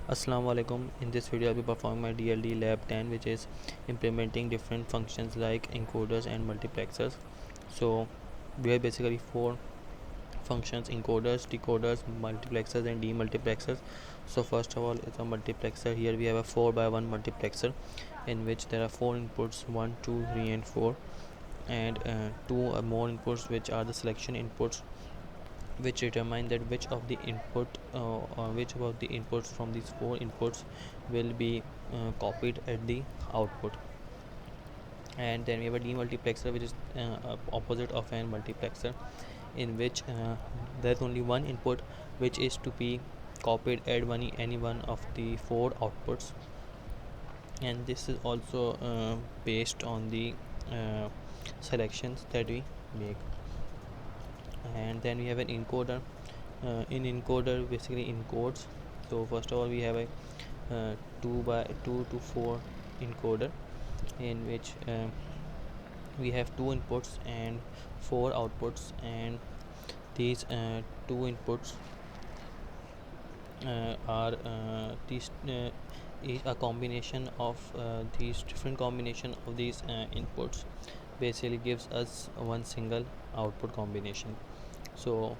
Assalamu alaikum. In this video I'll be performing my DLD lab 10, which is implementing different functions like encoders and multiplexers. So we have basically four functions: encoders, decoders, multiplexers and demultiplexers. So first of all is a multiplexer. Here we have a 4 by 1 multiplexer in which there are four inputs: 1, 2, 3 and 4, and two more inputs which are the selection inputs, which determine that which of the inputs from these four inputs will be copied at the output. And then we have a demultiplexer, which is opposite of an multiplexer, in which there's only one input which is to be copied at any one of the four outputs, and this is also based on the uh, selections that we make. And then we have an encoder. In encoder basically encodes. So first of all we have a 2 by 2 to 4 encoder, in which we have two inputs and four outputs, and these two inputs are these is a combination of these different combination of these inputs basically gives us one single output combination. So,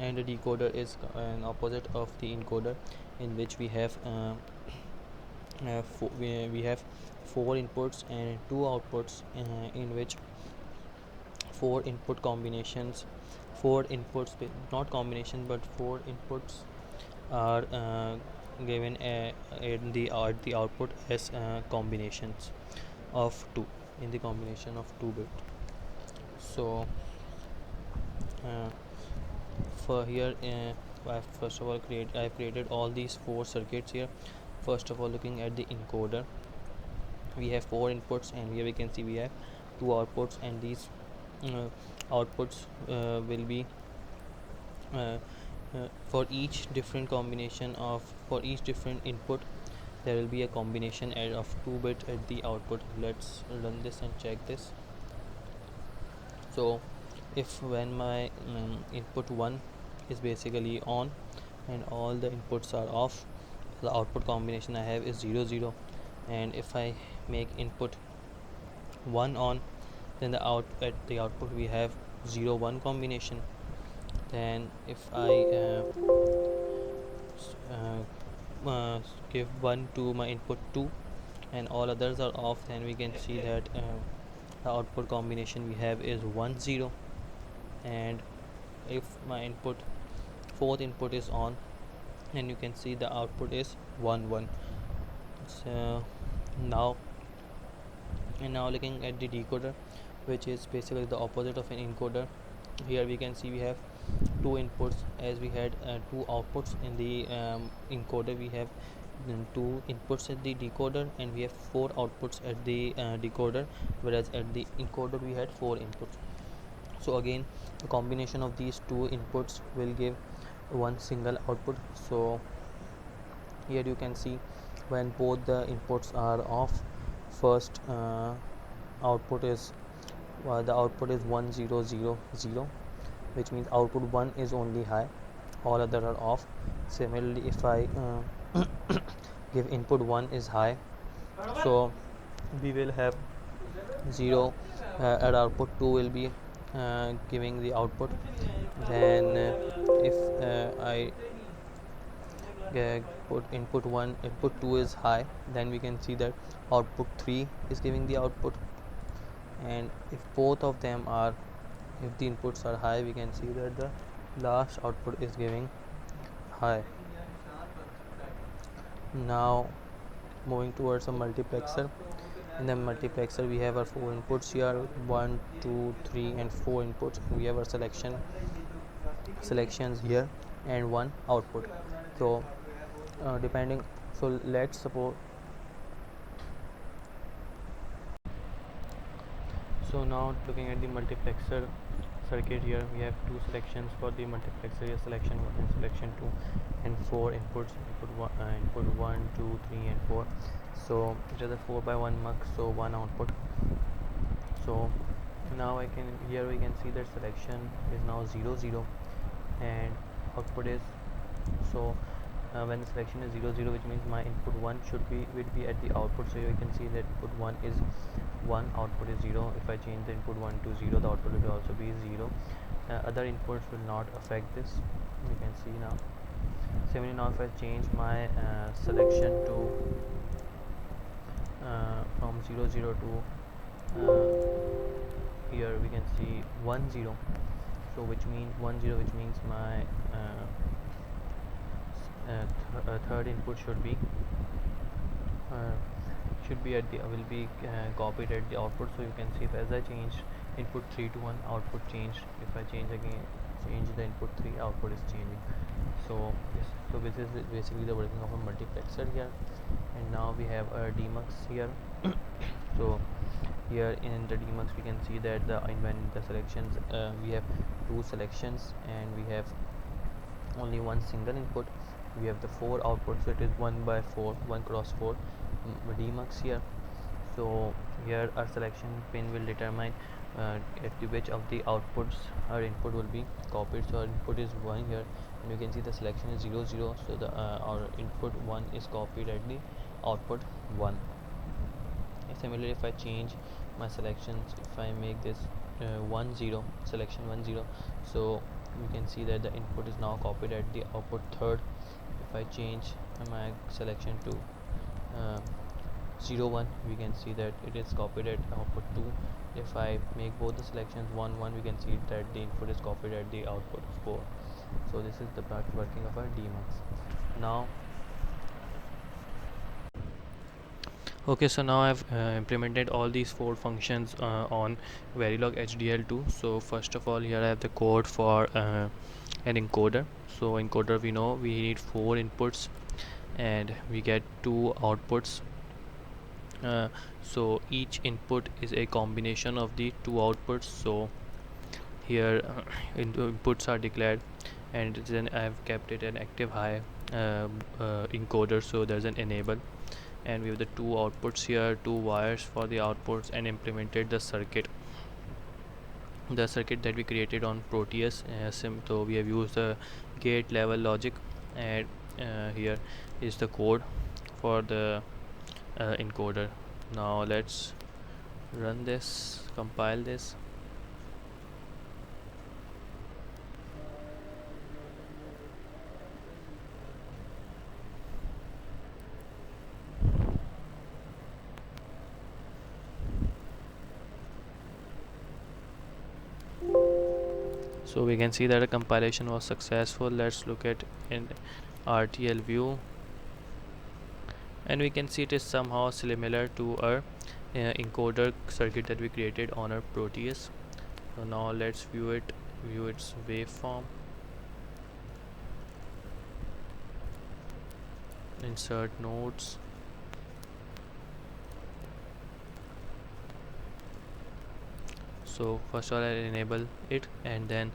and the decoder is an opposite of the encoder, in which we have we have four inputs and two outputs, in which four input combinations four inputs not combination but four inputs are given in the output as combinations of two, in the combination of 2 bit. So uh, for here first of all I've created all these four circuits here. First of all, looking at the encoder, we have four inputs, and here we can see we have two outputs, and these uh, outputs will be uh, for each different combination of for each different input there will be a combination of 2 bit at the output. Let's run this and check this. So if when my input 1 is basically on and all the inputs are off, the output combination I have is 0 0. And if I make input 1 on, then at the output we have 0 1 combination. Then if I give 1 to my input 2 and all others are off, then we can see that the output combination we have is 1 0. And if my fourth input is on, then you can see the output is 1 1. So now looking at the decoder, which is basically the opposite of an encoder. Here we can see we have two inputs, as we had two outputs in the encoder. We have two inputs at the decoder, and we have four outputs at the decoder, whereas at the encoder we had four inputs. So again, the combination of these two inputs will give one single output. So here you can see when both the inputs are off, first output is the output is 1 0 0 0, which means output 1 is only high, all other are off. Similarly, if I give input 1 is high, so we will have 0 at output 2 will be giving the output. Then if I put input 1 input 2 is high, then we can see that output 3 is giving the output. And if both of them are if the inputs are high, we can see that the last output is giving high. Now moving towards a multiplexer. In the multiplexer we have our four inputs here: 1 2 3 and 4 inputs. We have our selections here and one output. So depending so let's suppose so now looking at the multiplexer circuit, here we have two selections for the multiplexer, here selection 1 and selection 2, and four inputs: input 1 2 3 and 4. So it is a 4 by 1 mux, so one output. So now here we can see that selection is now 0 0 and output is, so when the selection is 0 0, which means my input 1 will be at the output. So here you can see that input 1 is 1, output is 0. If I change the input 1 to 0, the output will also be 0. Other inputs will not affect this, you can see now. Similarly, now if I change my selection to from 0 0 to here we can see 1 0, so which means 1 0, which means my third input uh, should be at the will be copied at the output. So you can see, if as I change input 3 to 1, output changed. If I change the input 3, output is changing. So this is basically the working of a multiplexer here. And now we have a demux here. So here in the demux we can see that when the selections we have two selections and we have only one single input. We have the 4 outputs, so it is 1 by 4, 1 cross 4 demux here. So here our selection pin will determine at which of the outputs our input will be copied. So our input is 1 here, and you can see the selection is 0 0, so the our input 1 is copied at the output 1. Similarly, if I change my selections, if I make this 1 0, selection 1 0, so you can see that the input is now copied at the output third. If I change my selection to 0 1, we can see that it is copied at output 2. If I make both the selections 1 1, we can see that the input is copied at the output 4. So this is the working of our demux. Now okay, so now I've implemented all these 4 functions on Verilog HDL2. So first of all, here I have the code for an encoder. So encoder, we know we need 4 inputs and we get 2 outputs. So each input is a combination of the 2 outputs. So here inputs are declared, and then I've kept it an active high encoder, so there's an enable, and we have the 2 outputs here, 2 wires for the outputs, and implemented the circuit that we created on Proteus. So we have used the gate level logic, and here is the code for the encoder. Now let's run this, compile this. So we can see that the compilation was successful. Let's look at in RTL view, and we can see it is somehow similar to our encoder circuit that we created on our Proteus. So now let's view its waveform, insert nodes. So first of all, I'll enable it, and then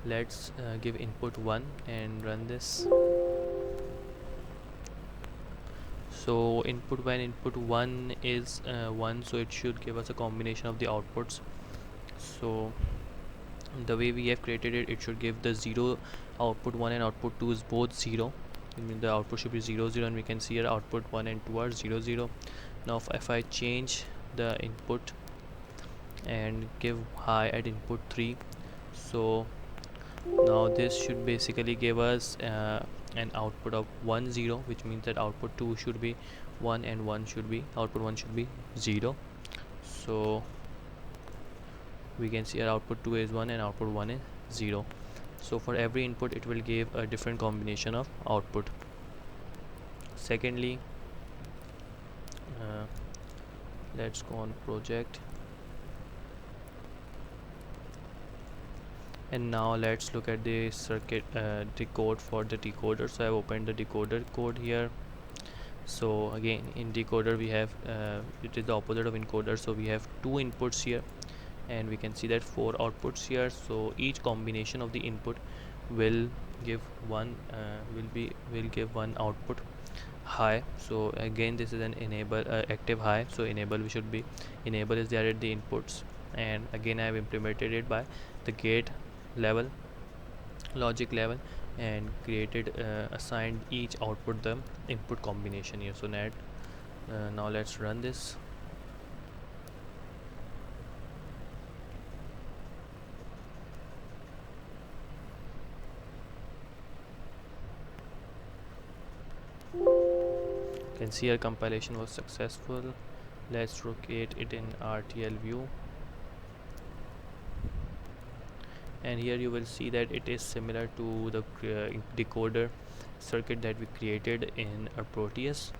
let's give input 1 and run this. So input 1 is 1, so it should give us a combination of the outputs. So the way we have created it, it should give the 0 output 1 and output 2 is both 0. I mean the output should be 0 0, and we can see here output 1 and 2 are 0 0. Now if I change the input and give high at input 3, so now this should basically give us an output of 1 0, which means that output 2 should be 1 and output 1 should be 0. So we can see our output 2 is 1 and output 1 is 0. So for every input it will give a different combination of output. Secondly, let's go on project, and now let's look at the circuit the code for the decoder. So I've opened the decoder code here. So again, in decoder we have it is the opposite of encoder, so we have 2 inputs here, and we can see that 4 outputs here. So each combination of the input will give one will give one output high. So again, this is an enable active high, so enable is there at the inputs, and again I have implemented it by the gate level logic level, and created assigned each output the input combination here. So now let's run this. You can see our compilation was successful. Let's locate it in RTL view, and here you will see that it is similar to the decoder circuit that we created in our Proteus.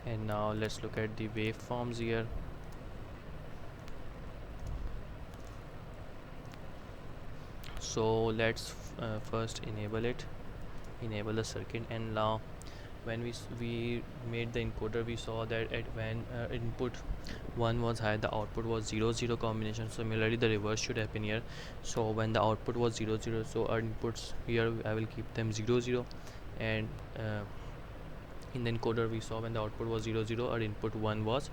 And now let's look at the waveforms here. So let's first enable the circuit. And now when we made the encoder, we saw that when input 1 was high, the output was 0 0 combination. Similarly, the reverse should happen here. So when the output was 0 0, so our inputs here I will keep them 0 0, and in the encoder we saw when the output was 0 0, our input 1 was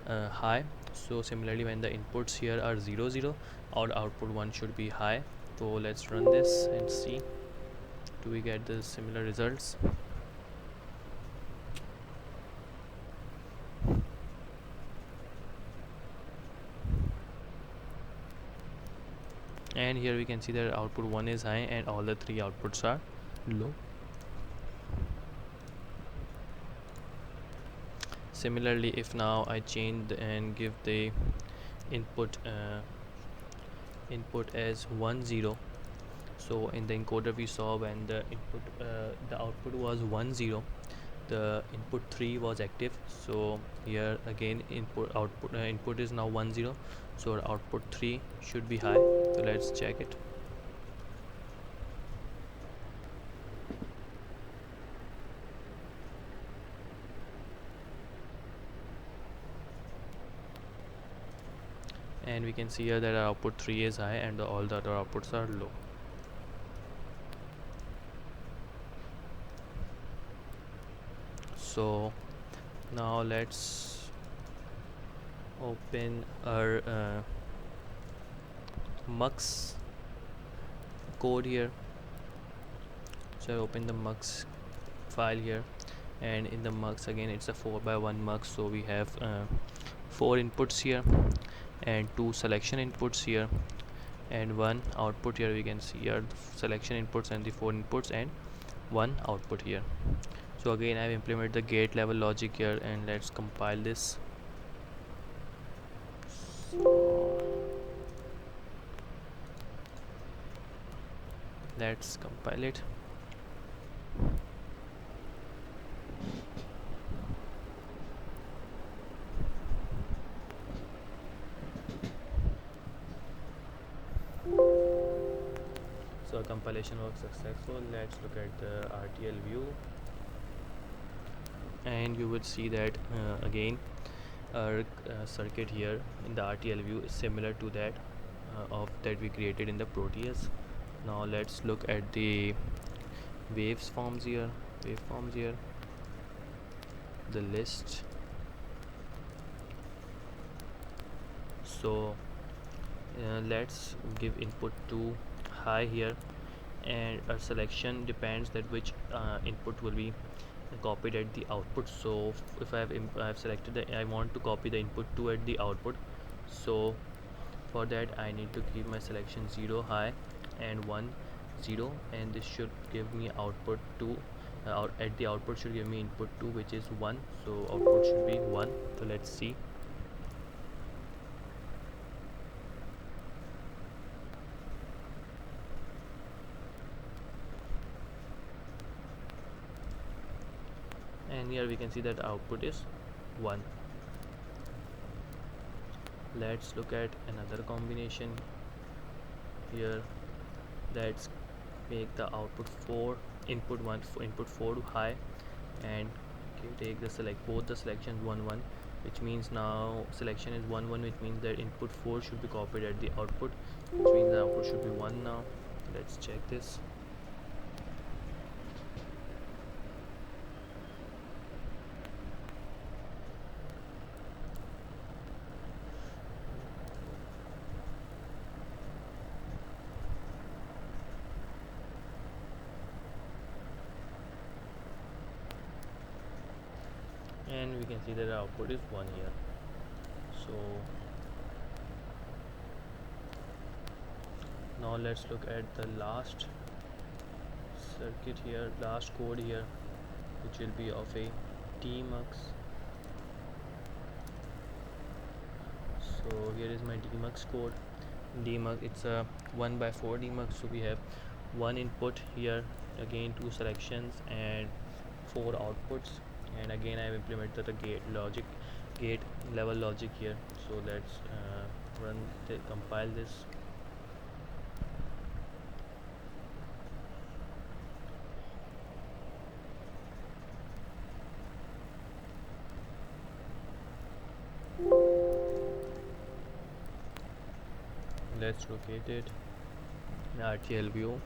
high. So similarly, when the inputs here are 0 0, our output 1 should be high. So let's run this and see, do we get the similar results. And here we can see that output 1 is high and all the three outputs are low. Similarly, if now I change and give the input as 1 0, so in the encoder we saw when the output was 1 0, the input 3 was active. So here again input is now 1 0, so our output 3 should be high. So let's check it. And we can see here that our output 3 is high and all the other outputs are low. So now let's open our mux code here. So I open the mux file here, and in the mux again it's a 4x1 mux. So we have 4 inputs here and 2 selection inputs here and 1 output. Here we can see our selection inputs and the 4 inputs and 1 output here. So again I've implemented the gate level logic here, and let's compile this. Let's compile it. So our compilation was successful. Let's look at the RTL view, and you would see that again our circuit here in the RTL view is similar to that that we created in the Proteus. Now let's look at the waveforms here. The list. So let's give input to high here, and our selection depends that which input will be copied at the output. So if I have selected that I want to copy the input 2 at the output, so for that I need to keep my selection 0 high and 1 0, and this should give me output 2 at the output should give me input 2, which is 1. So output should be 1. So let's see. And here we can see that output is 1. Let's look at another combination here. Let's make the output 4 input 1 input 4 to high, and take both the selections 1 1, which means now selection is 1 1, which means that input 4 should be copied at the output, which means the output should be 1 now. Let's check this. and we can see that our output is 1 here. So now let's look at the last circuit here, last code here, which will be of a demux. So here is my demux code. Demux, it's a 1 by 4 demux, so we have one input here, again two selections and four outputs, and again I have implemented the gate level logic here. So let's compile this. Let's locate it in RTL view,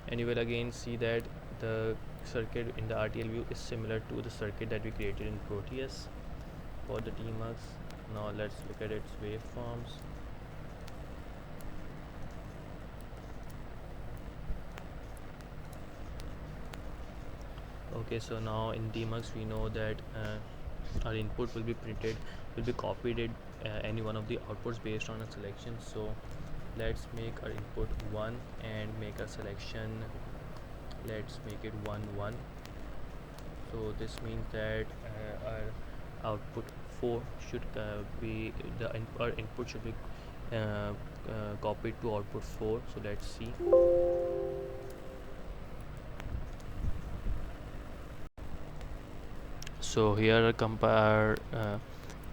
and you will again see that the circuit in the RTL view is similar to the circuit that we created in Proteus for the demux. Now let's look at its waveforms. Okay, so now in demux we know that our input will be copied at any one of the outputs based on a selection. So let's make our input 1 and make a selection, let's make it 1 1. So this means that our output 4 should our input should be copied to output 4. So let's see. So here our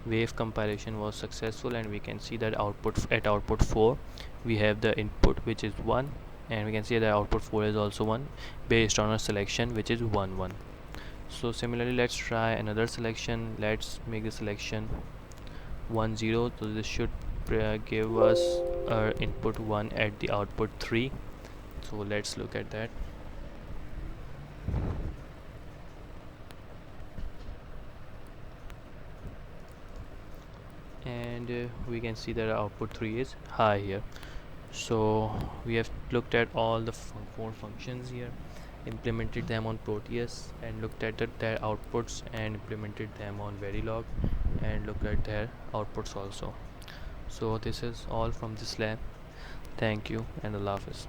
wave compilation was successful, and we can see that output 4 we have the input which is 1, and we can see that output 4 is also 1 based on a selection which is 1 1. So similarly, let's try another selection. Let's make the selection 1 0. So this should give us our input 1 at the output 3. So let's look at that. And we can see that our output 3 is high here. So we have looked at all the four functions here, implemented them on Proteus, and looked at their outputs and implemented them on Verilog, and looked at their outputs also. So this is all from this lab. Thank you, and Allah Hafiz.